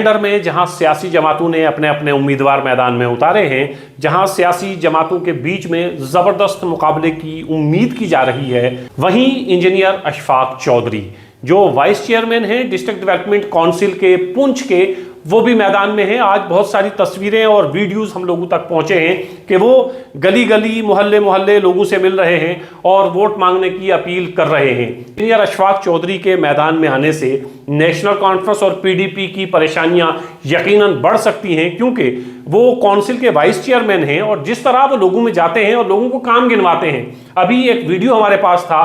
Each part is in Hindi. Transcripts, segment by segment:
मेंढर में जहां सियासी जमातों ने अपने अपने उम्मीदवार मैदान में उतारे हैं, जहां सियासी जमातों के बीच में जबरदस्त मुकाबले की उम्मीद की जा रही है, वहीं इंजीनियर अशफाक चौधरी जो वाइस चेयरमैन हैं डिस्ट्रिक्ट डेवलपमेंट काउंसिल के पुंछ के, वो भी मैदान में है। आज बहुत सारी तस्वीरें और वीडियोस हम लोगों तक पहुंचे हैं कि वो गली गली मोहल्ले मोहल्ले लोगों से मिल रहे हैं और वोट मांगने की अपील कर रहे हैं। इंजीनियर अशफाक चौधरी के मैदान में आने से नेशनल कॉन्फ्रेंस और पीडीपी की परेशानियां यकीनन बढ़ सकती हैं, क्योंकि वो काउंसिल के वाइस चेयरमैन हैं और जिस तरह वो लोगों में जाते हैं और लोगों को काम गिनवाते हैं। अभी एक वीडियो हमारे पास था,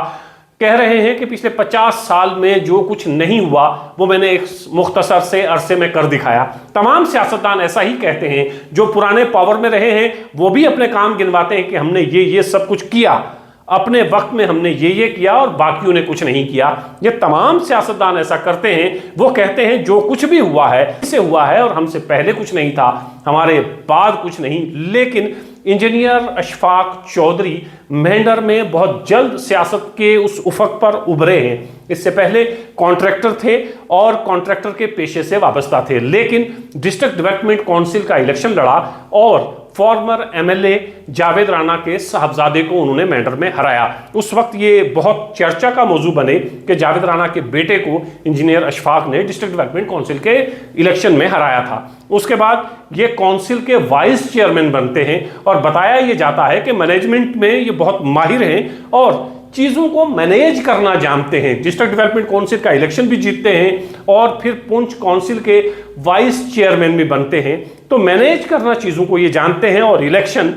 कह रहे हैं कि पिछले 50 साल में जो कुछ नहीं हुआ वो मैंने एक मुख्तसर से अरसे में कर दिखाया। तमाम सियासतदान ऐसा ही कहते हैं, जो पुराने पावर में रहे हैं वो भी अपने काम गिनवाते हैं कि हमने ये सब कुछ किया, अपने वक्त में हमने ये किया और बाकियों ने कुछ नहीं किया। ये तमाम सियासतदान ऐसा करते हैं। वो कहते हैं जो कुछ भी हुआ है इससे हुआ है और हमसे पहले कुछ नहीं था, हमारे बाद कुछ नहीं। लेकिन इंजीनियर अशफाक चौधरी मेंढर में बहुत जल्द सियासत के उस उफक पर उभरे हैं। इससे पहले कॉन्ट्रैक्टर थे और कॉन्ट्रैक्टर के पेशे से वाबस्ता थे, लेकिन डिस्ट्रिक्ट डेवलपमेंट काउंसिल का इलेक्शन लड़ा और फॉर्मर एमएलए जावेद राणा के साहबजादे को उन्होंने मेंढर में हराया। उस वक्त ये बहुत चर्चा का मौजू बने कि जावेद राणा के बेटे को इंजीनियर अशफाक ने डिस्ट्रिक्ट डेवलपमेंट काउंसिल के इलेक्शन में हराया था। उसके बाद ये काउंसिल के वाइस चेयरमैन बनते हैं और बताया ये जाता है कि मैनेजमेंट में ये बहुत माहिर हैं और चीज़ों को मैनेज करना जानते हैं। डिस्ट्रिक्ट डेवलपमेंट काउंसिल का इलेक्शन भी जीतते हैं और फिर पुंछ काउंसिल के वाइस चेयरमैन भी बनते हैं। तो मैनेज करना चीज़ों को ये जानते हैं और इलेक्शन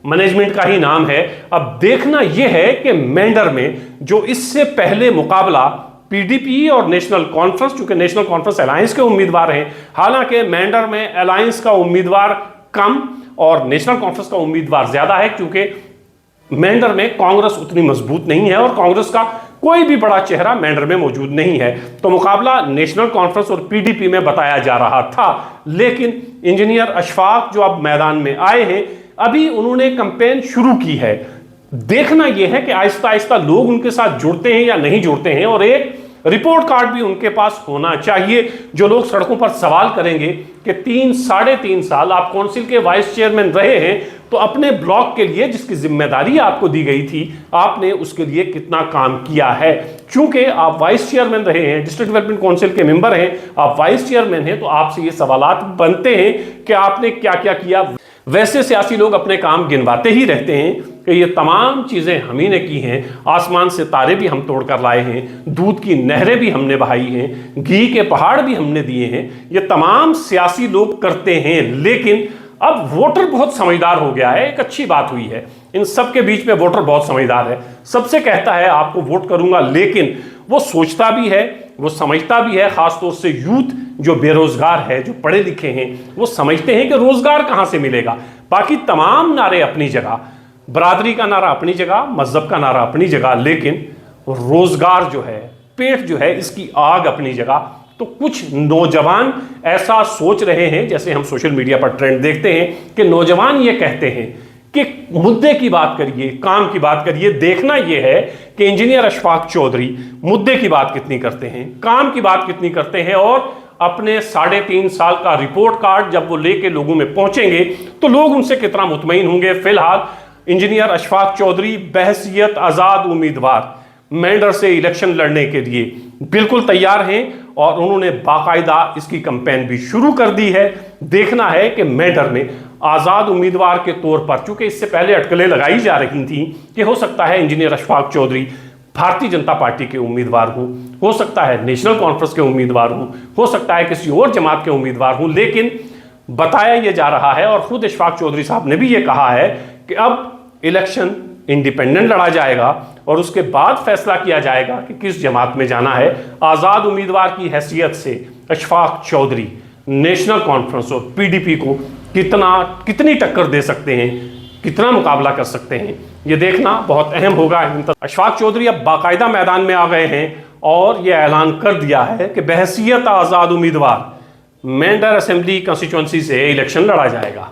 मैनेजमेंट का ही नाम है। अब देखना यह है कि मेंढर में जो इससे पहले मुकाबला पीडीपी और नेशनल कॉन्फ्रेंस, चूंकि नेशनल कॉन्फ्रेंस अलायंस के उम्मीदवार हैं, हालांकि मेंढर में अलायंस का उम्मीदवार कम और नेशनल कॉन्फ्रेंस का उम्मीदवार ज्यादा है, क्योंकि मेंढर में कांग्रेस उतनी मजबूत नहीं है और कांग्रेस का कोई भी बड़ा चेहरा मेंढर में मौजूद नहीं है। तो मुकाबला नेशनल कॉन्फ्रेंस और पीडीपी में बताया जा रहा था, लेकिन इंजीनियर अशफाक जो अब मैदान में आए हैं, अभी उन्होंने कैंपेन शुरू की है। देखना यह है कि आहिस्ता आहिस्ता लोग उनके साथ जुड़ते हैं या नहीं जुड़ते हैं, और एक रिपोर्ट कार्ड भी उनके पास होना चाहिए। जो लोग सड़कों पर सवाल करेंगे कि 3-3.5 साल आप काउंसिल के वाइस चेयरमैन रहे हैं, तो अपने ब्लॉक के लिए जिसकी जिम्मेदारी आपको दी गई थी, आपने उसके लिए कितना काम किया है। चूंकि आप वाइस चेयरमैन रहे हैं, डिस्ट्रिक्ट डेवलपमेंट काउंसिल के मेंबर हैं, आप वाइस चेयरमैन हैं, तो आपसे ये सवालात बनते हैं कि आपने क्या क्या किया। वैसे सियासी लोग अपने काम गिनवाते ही रहते हैं कि ये तमाम चीज़ें हम ही ने की हैं, आसमान से तारे भी हम तोड़ कर लाए हैं, दूध की नहरें भी हमने बहाई हैं, घी के पहाड़ भी हमने दिए हैं। ये तमाम सियासी लोग करते हैं, लेकिन अब वोटर बहुत समझदार हो गया है। एक अच्छी बात हुई है, इन सब के बीच में वोटर बहुत समझदार है। सबसे कहता है आपको वोट करूंगा, लेकिन वो सोचता भी है, वो समझता भी है। खासतौर से यूथ जो बेरोजगार है, जो पढ़े लिखे हैं, वो समझते हैं कि रोजगार कहां से मिलेगा। बाकी तमाम नारे अपनी जगह, बरादरी का नारा अपनी जगह, मजहब का नारा अपनी जगह, लेकिन रोजगार जो है, पेट जो है, इसकी आग अपनी जगह। तो कुछ नौजवान ऐसा सोच रहे हैं, जैसे हम सोशल मीडिया पर ट्रेंड देखते हैं कि नौजवान ये कहते हैं कि मुद्दे की बात करिए, काम की बात करिए। देखना यह है कि इंजीनियर अशफाक चौधरी मुद्दे की बात कितनी करते हैं, काम की बात कितनी करते हैं, और अपने 3.5 साल का रिपोर्ट कार्ड जब वो लेके लोगों में पहुंचेंगे तो लोग उनसे कितना मुतमईन होंगे। फिलहाल इंजीनियर अशफाक चौधरी बहसियत आजाद उम्मीदवार मेंढर से इलेक्शन लड़ने के लिए बिल्कुल तैयार हैं और उन्होंने बाकायदा इसकी कैंपेन भी शुरू कर दी है। देखना है कि मेंढर में आजाद उम्मीदवार के तौर पर, चूंकि इससे पहले अटकलें लगाई जा रही थी कि हो सकता है इंजीनियर अशफाक चौधरी भारतीय जनता पार्टी के उम्मीदवार हो सकता है नेशनल कॉन्फ्रेंस के उम्मीदवार हो सकता है किसी और जमात के उम्मीदवार हों, लेकिन बताया यह जा रहा है और खुद अशफाक चौधरी साहब ने भी यह कहा है कि अब इलेक्शन इंडिपेंडेंट लड़ा जाएगा और उसके बाद फैसला किया जाएगा कि किस जमात में जाना है। आजाद उम्मीदवार की हैसियत से अशफाक चौधरी नेशनल कॉन्फ्रेंस और पीडीपी को कितनी टक्कर दे सकते हैं, कितना मुकाबला कर सकते हैं, ये देखना बहुत अहम होगा। अशफाक चौधरी अब बाकायदा मैदान में आ गए हैं और यह ऐलान कर दिया है कि बहसियत आजाद उम्मीदवार मेंढर असेंबली कंस्टिट्यूएंसी से इलेक्शन लड़ा जाएगा।